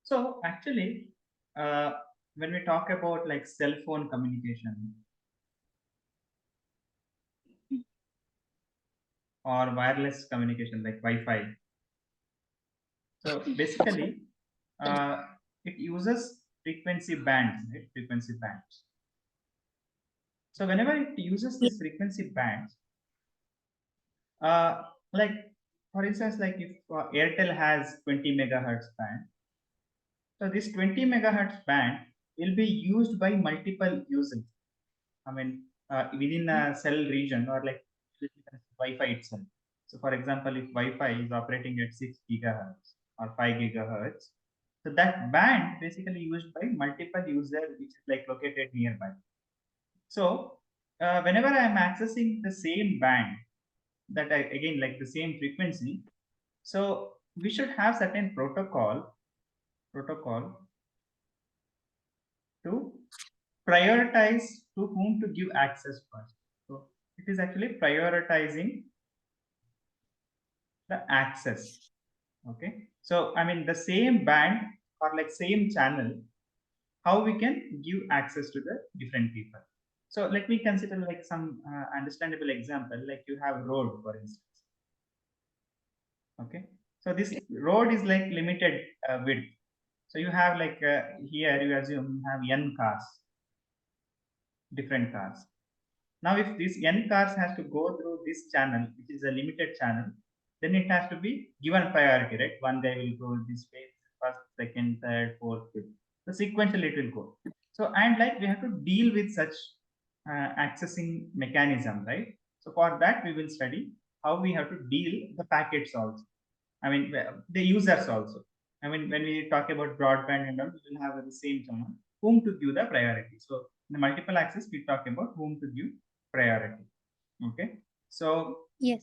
So actually, when we talk about like cell phone communication or wireless communication like Wi-Fi, so basically, it uses frequency bands, right? Frequency bands. So whenever it uses this frequency bands, like for instance, like if Airtel has 20 megahertz band, so this 20 megahertz band will be used by multiple users. I mean, within a cell region or like Wi-Fi itself. So for example, if Wi-Fi is operating at 6 gigahertz or 5 gigahertz, so that band basically used by multiple users which is like located nearby. So whenever I am accessing the same band, that I, again like the same frequency, so we should have certain protocol to prioritize to whom to give access first. So it is actually prioritizing the access. Okay. So I mean the same band or like same channel, how we can give access to the different people. So let me consider like some understandable example, like you have road for instance. Okay. So this road is like limited width. So you have like here you assume you have n cars, different cars. Now, if this n cars has to go through this channel, which is a limited channel, then it has to be given priority, right? One guy will go this way, first, second, third, fourth, fifth. So sequentially it will go. So and like we have to deal with such accessing mechanism, right? So for that we will study how we have to deal the packets also. I mean the users also. I mean when we talk about broadband and all, we will have the same channel whom to give the priority. So in the multiple access, we talk about whom to give priority. Okay. So yes,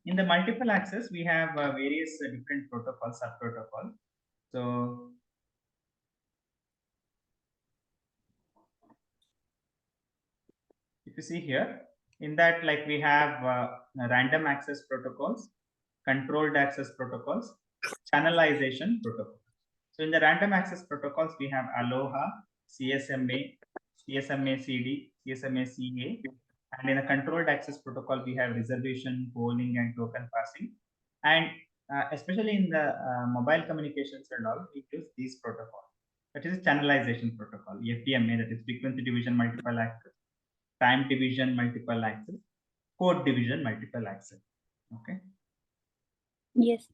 in the multiple access, we have various different protocols, sub protocols. So if you see here, in that like we have random access protocols, controlled access protocols, channelization protocols. So in the random access protocols, we have ALOHA, CSMA, CSMA CD, CSMA CA, and in the controlled access protocol, we have reservation, polling, and token passing. And especially in the mobile communications and all, we use these protocols. That is channelization protocol, FDMA, that is frequency division multiple access, time division multiple access, code division multiple access. Okay. yes,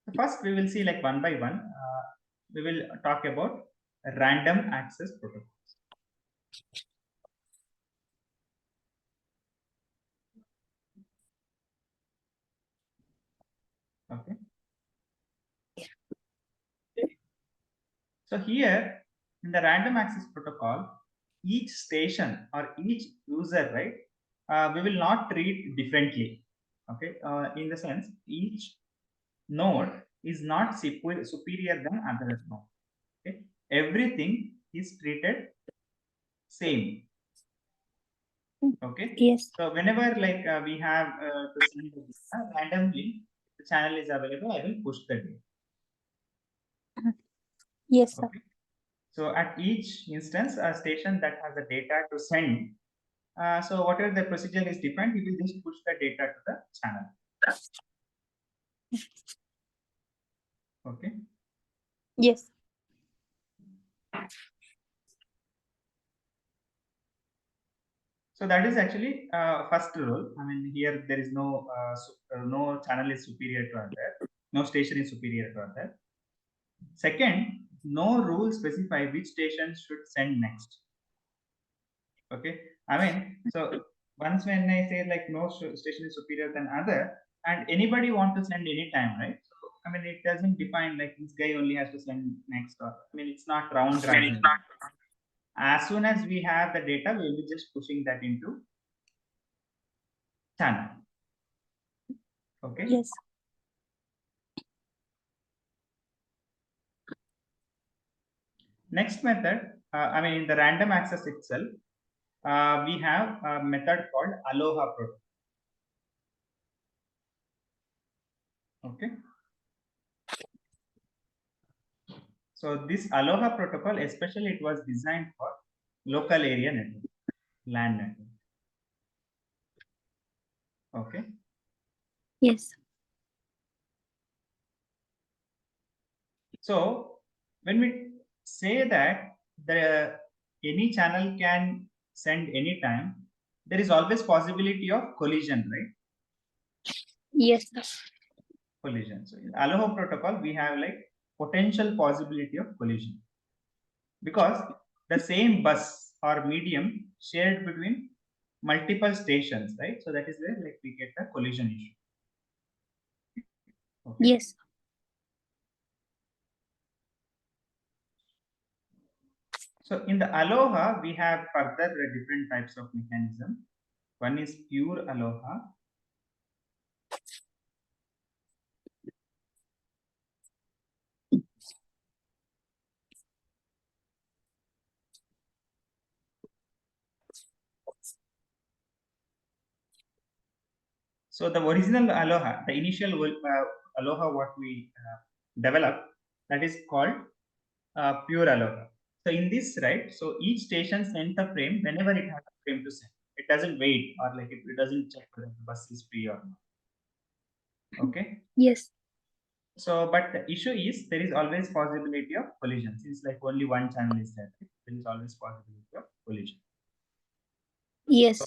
So first, we will see like one by one. We will talk about random access protocols. Okay. So here in the random access protocol, each station or each user, right, we will not treat differently. Okay. In the sense, each node is not superior than other node. Okay. Everything is treated same. Okay. yes, So whenever like we have to send the data randomly, the channel is available, I will push the data. yes, sir. Okay. So at each instance, a station that has the data to send, so whatever the procedure is defined, we will just push the data to the channel. Okay. Yes, So that is actually first rule. I mean, here there is no no channel is superior to other, no station is superior to other. Second, no rule specify which station should send next. Okay. I mean, so once when I say like no station is superior than other, and anybody want to send anytime, right? So I mean, it doesn't define like this guy only has to send next, or I mean, it's not round robin. As soon as we have the data, we will be just pushing that into channel. Okay. yes, Next method, I mean, in the random access itself, we have a method called ALOHA protocol. Okay. So this ALOHA protocol, especially it was designed for local area network, LAN network. Okay. Yes. So when we say that the any channel can send anytime, there is always possibility of collision, right? Yes, sir. Collision. So in ALOHA protocol, we have like potential possibility of collision because the same bus or medium shared between multiple stations, right? So that is where like we get the collision issue. Okay. Yes. So in the ALOHA, we have further different types of mechanism. One is pure ALOHA. So the original ALOHA, the initial ALOHA what we developed, that is called pure ALOHA. So in this, right, so each station sends the frame whenever it has a frame to send. It doesn't wait or like it doesn't check whether the bus is free or not. Okay. Yes. So, but the issue is there is always possibility of collision. Since like only one channel is there, right? There is always possibility of collision. Yes.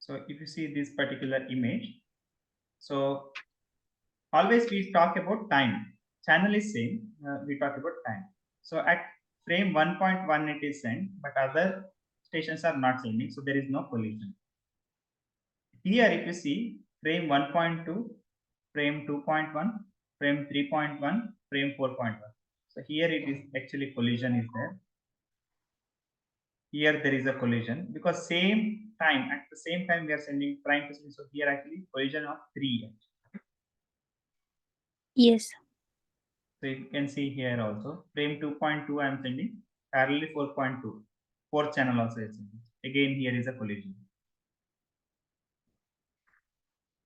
So if you see this particular image, so always we talk about time. Channel is same. We talk about time. So at frame 1.1 it is sent, but other stations are not sending. So there is no collision. Here if you see frame 1.2, frame 2.1, frame 3.1, frame 4.1. So here it is actually collision is there. Here there is a collision because same time at the same time we are sending trying to send. So here actually collision of 3. Yes. So you can see here also frame 2.2 I am sending parallelly 4.2. Fourth channel also is sending. Again here is a collision.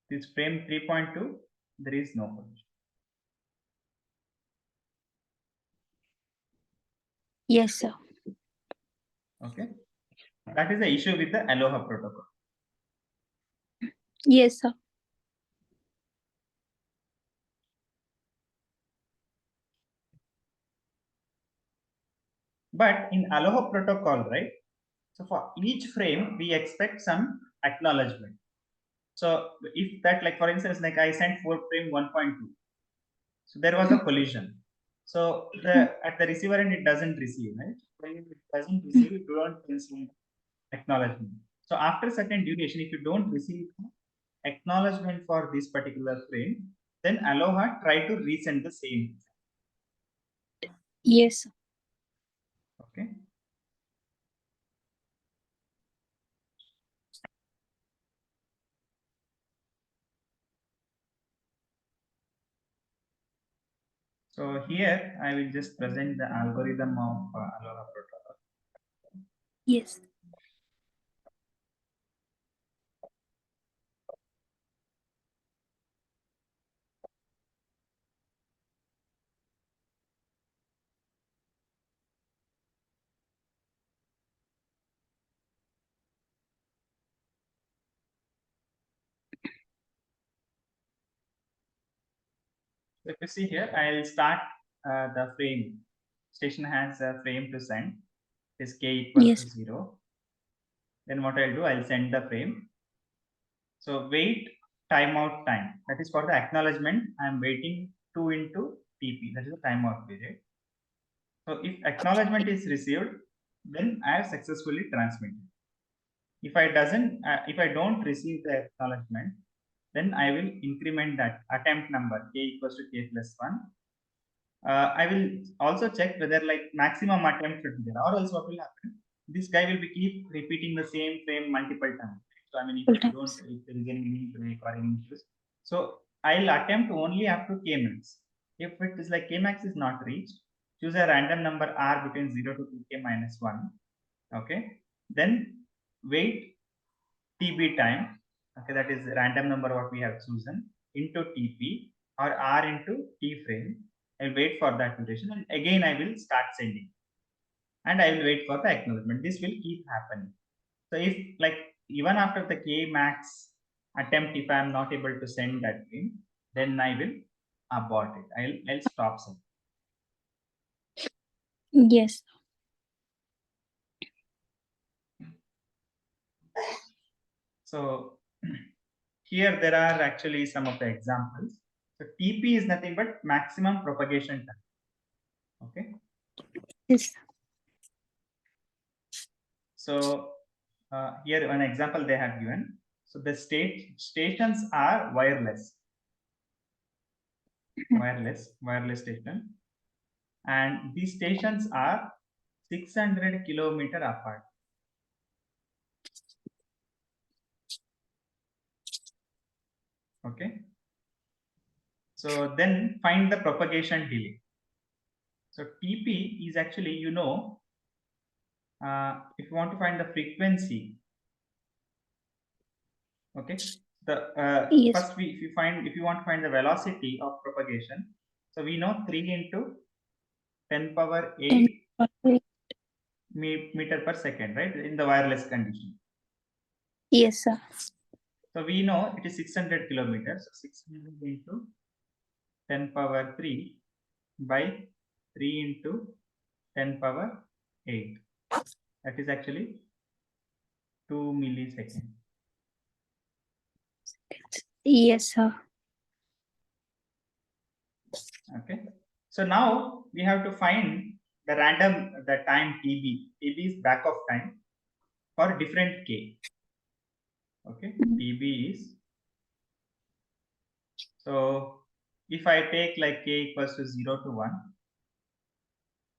This frame 3.2 there is no collision. Yes, sir. Okay. That is the issue with the ALOHA protocol. Yes, sir. But in ALOHA protocol, right? So for each frame, we expect some acknowledgement. So if that, like for instance, like I sent for frame 1.2, so there was a collision. So the at the receiver end it doesn't receive, right? When it doesn't receive, you don't receive acknowledgement. So after certain duration, if you don't receive acknowledgement for this particular frame, then ALOHA try to resend the same. Yes. Okay. So here I will just present the algorithm of ALOHA protocol. Yes. So if you see here, I'll start the frame. Station has a frame to send. Is k equals Yes. to 0. Then what I'll do, I'll send the frame. So wait timeout time. That is for the acknowledgement. I'm waiting 2 into TP. That is the timeout period. So if acknowledgement is received, then I have successfully transmitted. If I don't receive the acknowledgement, then I will increment that attempt number k equals to k plus 1. I will also check whether like maximum attempt should be there, or else what will happen? This guy will be keep repeating the same frame multiple times. So I mean, if you don't, if there is any break or any issues, so I'll attempt only up to k max. If it is like k max is not reached, choose a random number r between 0 to 2k minus 1. Okay, then wait TB time, okay, that is random number what we have chosen, into TP or R into T frame. I'll wait for that duration and again I will start sending and I will wait for the acknowledgement. This will keep happening. So if like even after the K max attempt, if I am not able to send that frame, then I will abort it. I'll stop sending. Yes. So here there are actually some of the examples. So TP is nothing but maximum propagation time. Okay. Yes. So here one example they have given. So the stations are wireless station, and these stations are 600 kilometer apart. Okay. So then find the propagation delay. So TP is actually, if you want to find the frequency, okay, the Yes. first if you want to find the velocity of propagation, so we know 3 into 10 power 8 meter per second, right, in the wireless condition. Yes, sir. So we know it is 600 kilometers. So 600 into 10 power 3 by 3 into 10 power 8. That is actually 2 milliseconds. Yes, sir. Okay. So now we have to find the time TB. TB is back of time for different K. Okay. TB is, so if I take like K equals to 0 to 1,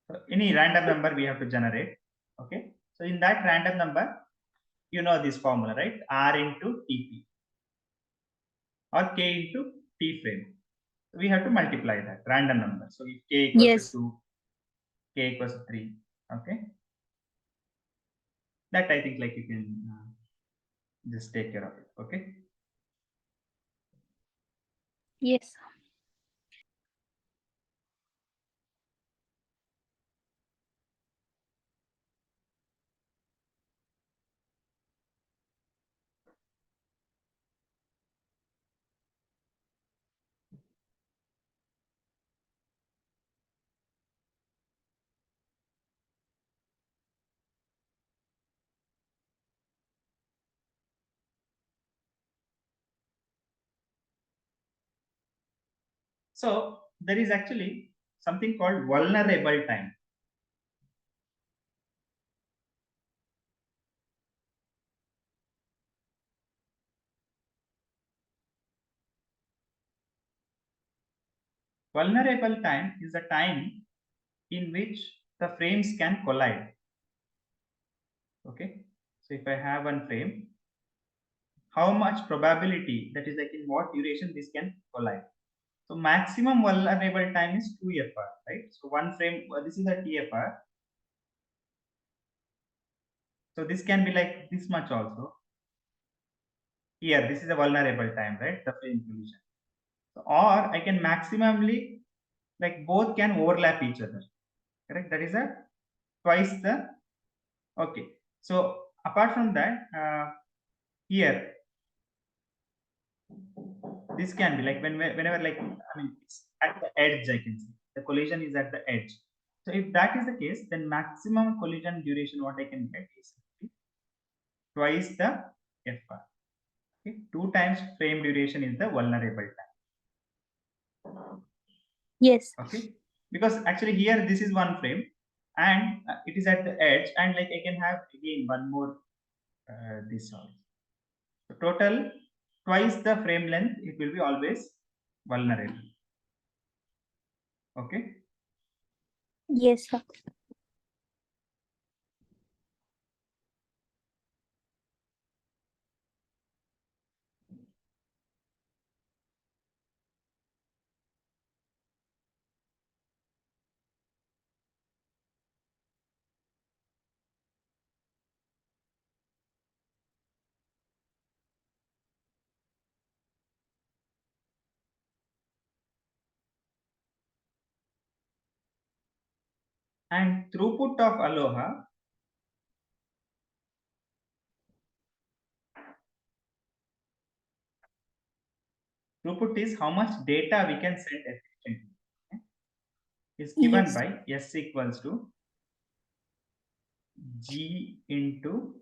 so any random number we have to generate. Okay. So in that random number, you know this formula, right? R into TP or K into T frame. So we have to multiply that random number. So if K equals to Yes. 2, K equals to 3. Okay. That I think like you can just take care of it. Okay. Yes. So there is actually something called vulnerable time. Vulnerable time is the time in which the frames can collide. Okay. So if I have one frame, how much probability, that is like in what duration this can collide. So maximum vulnerable time is 2FR, right? So one frame, this is a TFR. So this can be like this much also. Here, this is a vulnerable time, right? The frame collision. So, or I can maximally, like both can overlap each other, correct? That is a twice the, okay. So apart from that, here, this can be like whenever like, I mean, it's at the edge, I can see. The collision is at the edge. So if that is the case, then maximum collision duration what I can get is twice the FR. Okay, 2 times frame duration is the vulnerable time. Yes. Okay, because actually here this is one frame and it is at the edge, and like I can have again one more this also. So total twice the frame length, it will be always vulnerable. Okay. Yes, sir. And throughput of ALOHA is how much data we can send efficiently. Okay? Is given Yes. by S equals to G into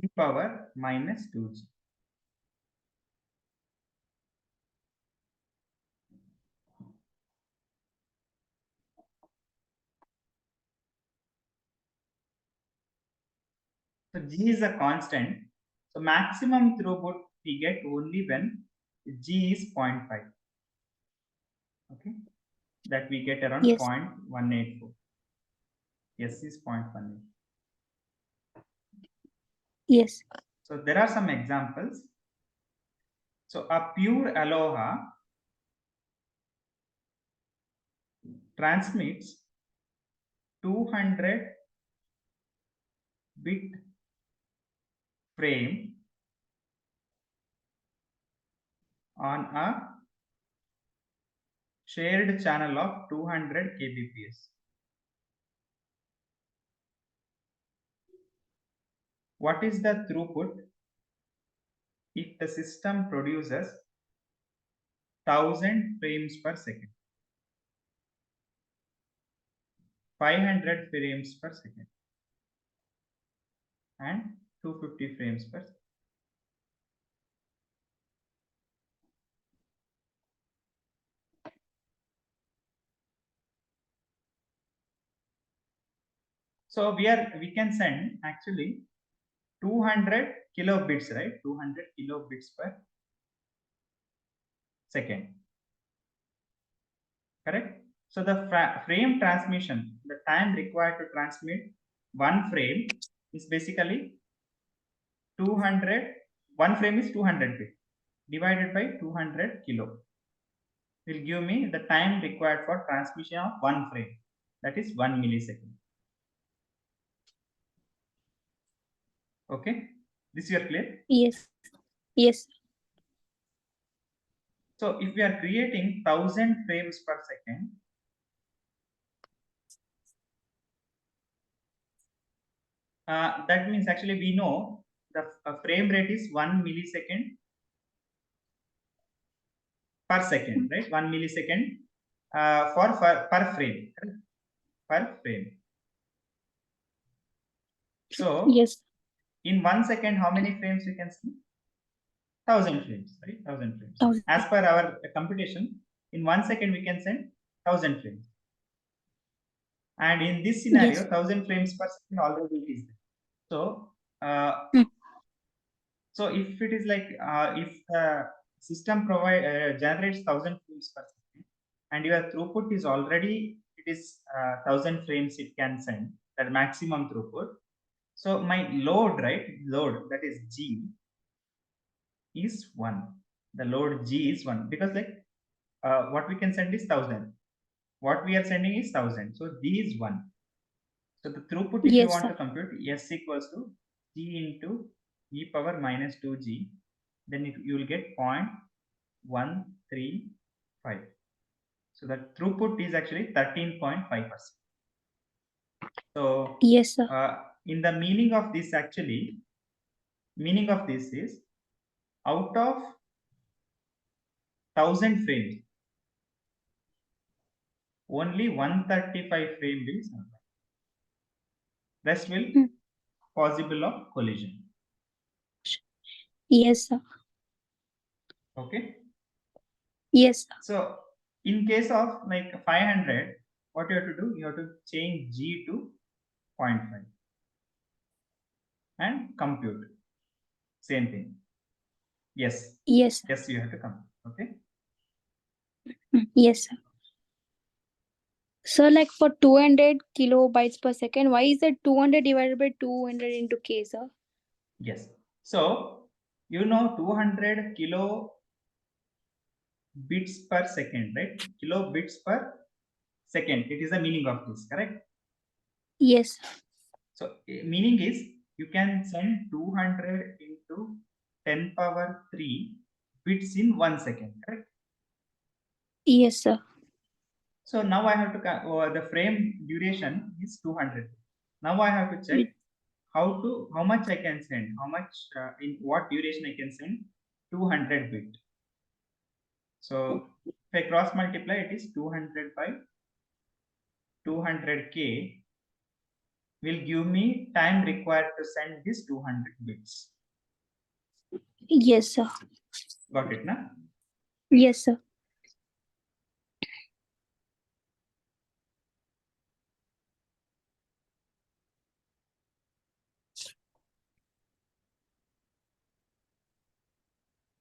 e power minus 2G. So G is a constant. So maximum throughput we get only when G is 0.5. Okay, that we get around Yes. 0.184. S is 0.18. Yes. So there are some examples. So a pure ALOHA transmits 200 bit frame on a shared channel of 200 kbps. What is the throughput if the system produces 1000 frames per second? 500 frames per second and 250 frames per second. So we can send actually 200 kilobits, right? 200 kilobits per second. Correct? So the frame transmission, the time required to transmit one frame is basically 200. One frame is 200 bit divided by 200 kilo will give me the time required for transmission of one frame, that is 1 millisecond. Okay, this you are clear? Yes. Yes. So if we are creating 1000 frames per second, that means actually we know the frame rate is 1 millisecond per second, right? 1 millisecond for per frame, per frame. So Yes. in 1 second, how many frames you can see? 1000 frames, right? 1000 frames. Oh, As per our computation, in 1 second we can send 1000 frames. And in this scenario, yes. 1000 frames per second already it is there. So, Mm. so if it is like if the system generates 1000 frames per second, and your throughput is already it is 1000 frames it can send, that maximum throughput. So my load, right? Load, that is G, is 1. The load G is 1 because like what we can send is 1000. What we are sending is 1000. So G is 1. So the throughput, if you Yes, want sir. to compute, S equals to G into e power minus 2G, then you will get 0.135. So the throughput is actually 13.5%. So Yes, sir. in the meaning of this actually, meaning of this is out of 1000 frames, only 135 frame will survive. Rest will Mm. possible of collision. Yes, sir. Okay. Yes, sir. So in case of like 500, what you have to do? You have to change G to 0.5 and compute. Same thing. Yes. Yes, sir. Yes, you have to compute. Okay. Yes, sir. So, like for 200 kilobytes per second, why is it 200 divided by 200 into K, sir? Yes. So you know 200 kilo bits per second, right? Kilobits per second. It is the meaning of this, correct? Yes. So meaning is you can send 200 into 10 power 3 bits in 1 second, correct? Yes, sir. So now I have to, the frame duration is 200. Now I have to check how much I can send, how much, in what duration I can send 200 bit. So if I cross multiply, it is 200 by 200k will give me time required to send this 200 bits. Yes, sir. Got it, na? Yes, sir.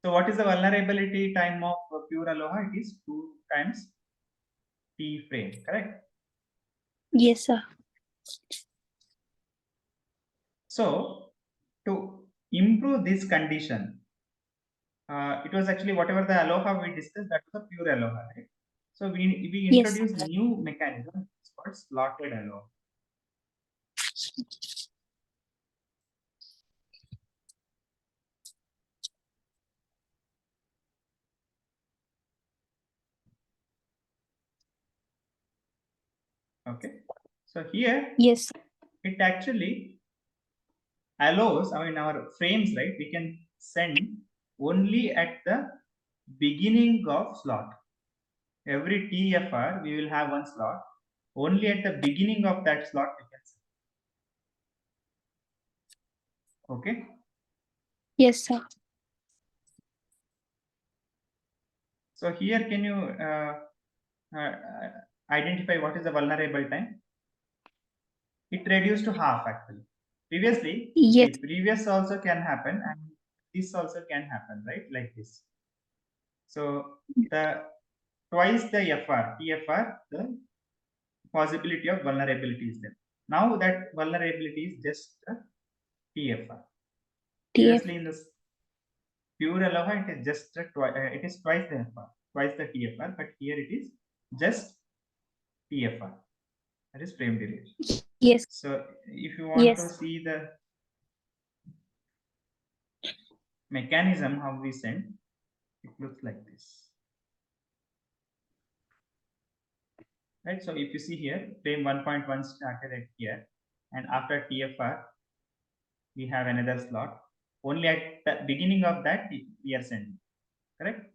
So what is the vulnerability time of pure ALOHA? It is 2 times T frame, correct? Yes, sir. So to improve this condition, it was actually whatever the ALOHA we discussed, that was a pure ALOHA, right? So we Yes. introduced new mechanism. It's called slotted ALOHA. Okay. So here Yes. it actually allows, I mean, our frames, right? We can send only at the beginning of slot. Every TFR, we will have one slot. Only at the beginning of that slot, we can send. Okay. Yes, sir. So here, can you uh, identify what is the vulnerable time? It reduced to half actually. Previously, Yes. see, previous also can happen and this also can happen, right? Like this. So the twice the FR, TFR, the possibility of vulnerability is there. Now that vulnerability is just a TFR. Previously in this pure ALOHA, it is just a it is twice the FR, twice the TFR, but here it is just TFR. That is frame duration. Yes. So if you want to Yes. see the mechanism how we send, it looks like this. Right. So if you see here, frame 1.1 started at here, and after TFR, we have another slot. Only at the beginning of that we are sending, correct?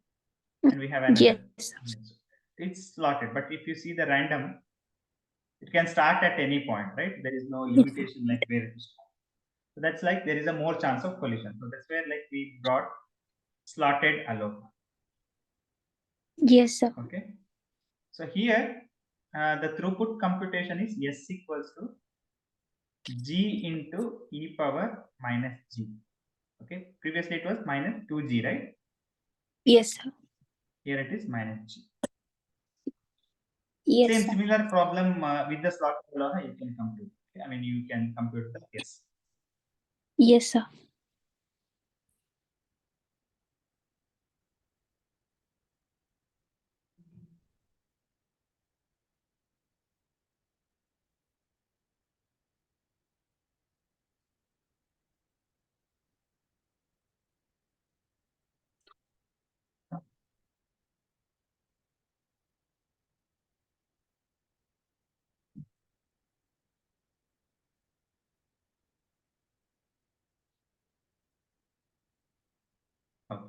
And we have another. Yes. It's slotted, but if you see the random, it can start at any point, right? There is no limitation like where it is. So that's like there is a more chance of collision. So that's where like we brought slotted ALOHA. Yes, sir. Okay. So here the throughput computation is S equals to G into e power minus G. Okay. Previously it was minus 2G, right? Yes, sir. Here it is minus G. Yes, Same sir. similar problem with the slot ALOHA you can compute. Okay? I mean you can compute the S. Yes, sir. Okay.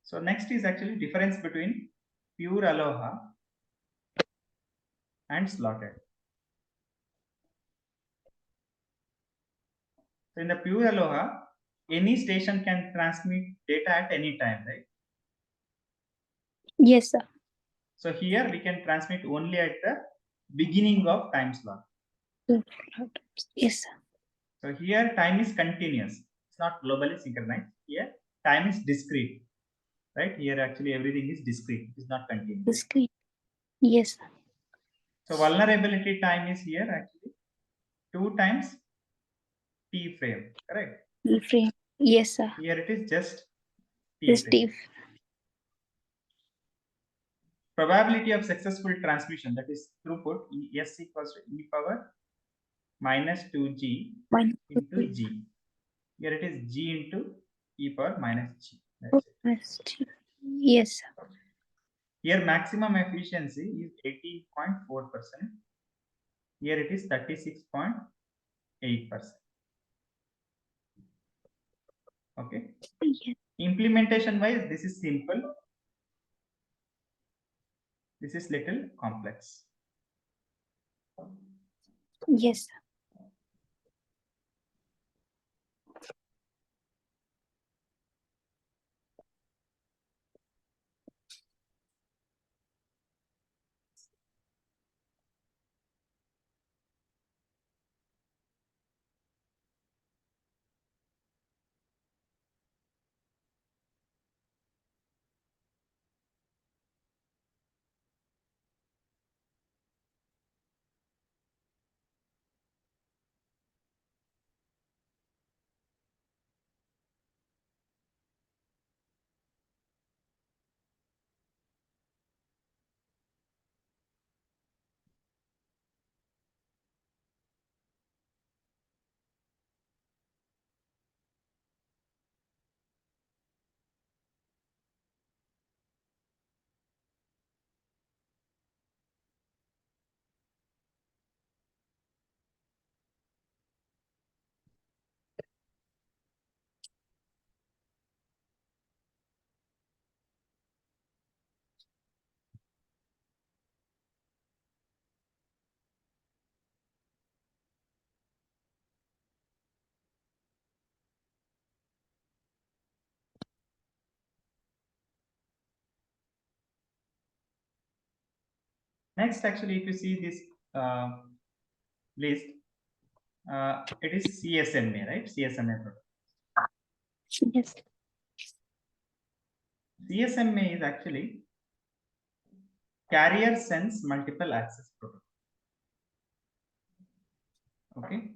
So next is actually difference between pure ALOHA and slotted. So in the pure ALOHA, any station can transmit data at any time, right? Yes, sir. So here we can transmit only at the beginning of time slot. Yes, sir. So here time is continuous. It's not globally synchronized. Here time is discrete, right? Here actually everything is discrete. It's not continuous. Discrete. Yes, sir. So vulnerability time is here actually 2 times T frame, correct? T frame. Yes, sir. Here it is just T This frame. T. Probability of successful transmission, that is throughput, S equals to e power minus 2g minus into 2g. g. Here it is g into e power minus g. That's it. Yes, sir. Here maximum efficiency is 18.4%. Here it is 36.8%. Okay. Yes. Implementation wise, this is simple. This is little complex. Yes, sir. Next, actually, if you see this list, it is CSMA, right? CSMA protocol. Yes. CSMA is actually carrier sense multiple access protocol. Okay,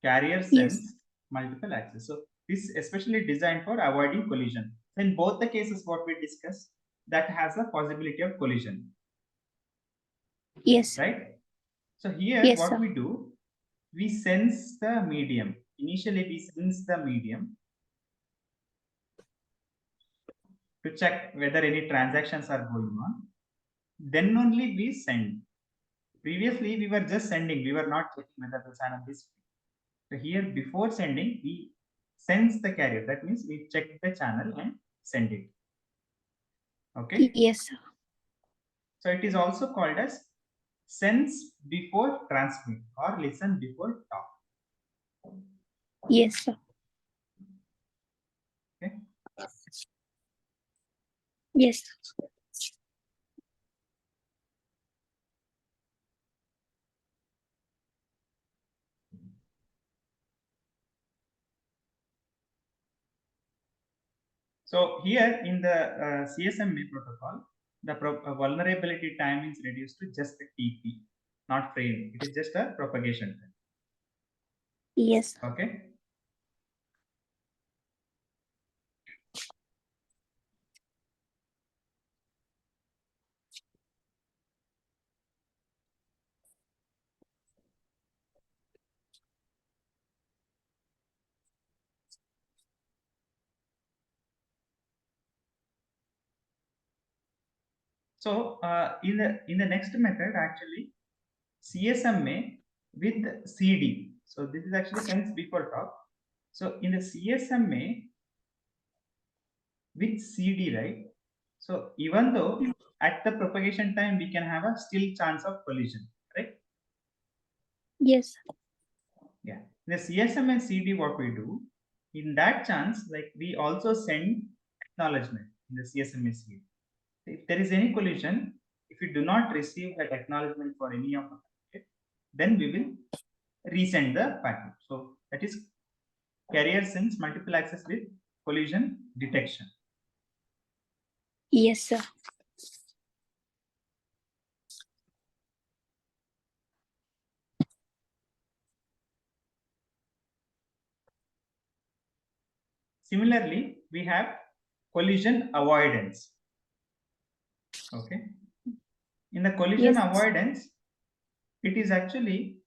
carrier sense Yes. multiple access. So this is especially designed for avoiding collision. In both the cases, what we discussed, that has a possibility of collision, Yes. right? So here, Yes, what sir. we do, we sense the medium. Initially, we sense the medium to check whether any transactions are going on. Then only we send. Previously, we were just sending. We were not checking whether the channel is free. So here, before sending, we sense the carrier. That means we check the channel and send it. Okay. Yes, sir. So it is also called as sense before transmit or listen before talk. Yes, sir. Okay. Yes. So here in the CSMA protocol, the vulnerability time is reduced to just a TP, not frame. It is just a propagation time. Yes. Okay. So in the next method, actually CSMA with CD. So this is actually sense before talk. So in the CSMA with CD, right? So even though at the propagation time we can have a still chance of collision, right? Yes. Yeah. In the CSM and CD, what we do in that chance, like we also send acknowledgement in the CSM and CD. If there is any collision, if you do not receive that acknowledgement for any of the packet, then we will resend the packet. So that is carrier sense multiple access with collision detection. Yes, sir. Similarly, we have collision avoidance. Okay. In the collision Yes. avoidance, it is actually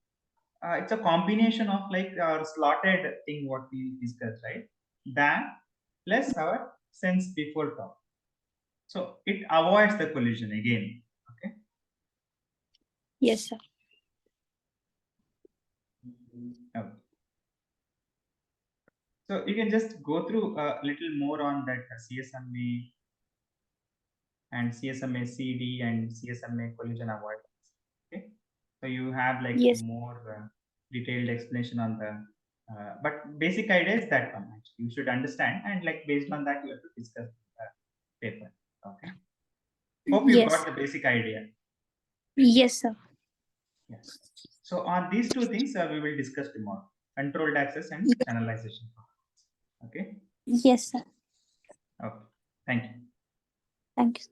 it's a combination of like our slotted thing what we discussed, right? Band plus our sense before top. So it avoids the collision again. Okay. Yes, sir. Okay. So you can just go through a little more on that CSMA and CSMA CD and CSMA collision avoidance. Okay. So you have like Yes. more detailed explanation on the, but basic idea is that one actually you should understand, and like based on that you have to discuss the paper. Okay. Hope you Yes. got the basic idea. Yes, sir. Yes. So on these two things we will discuss tomorrow: controlled access and Yes. channelization. Okay. Yes, sir. Okay. Thank you. Thank you.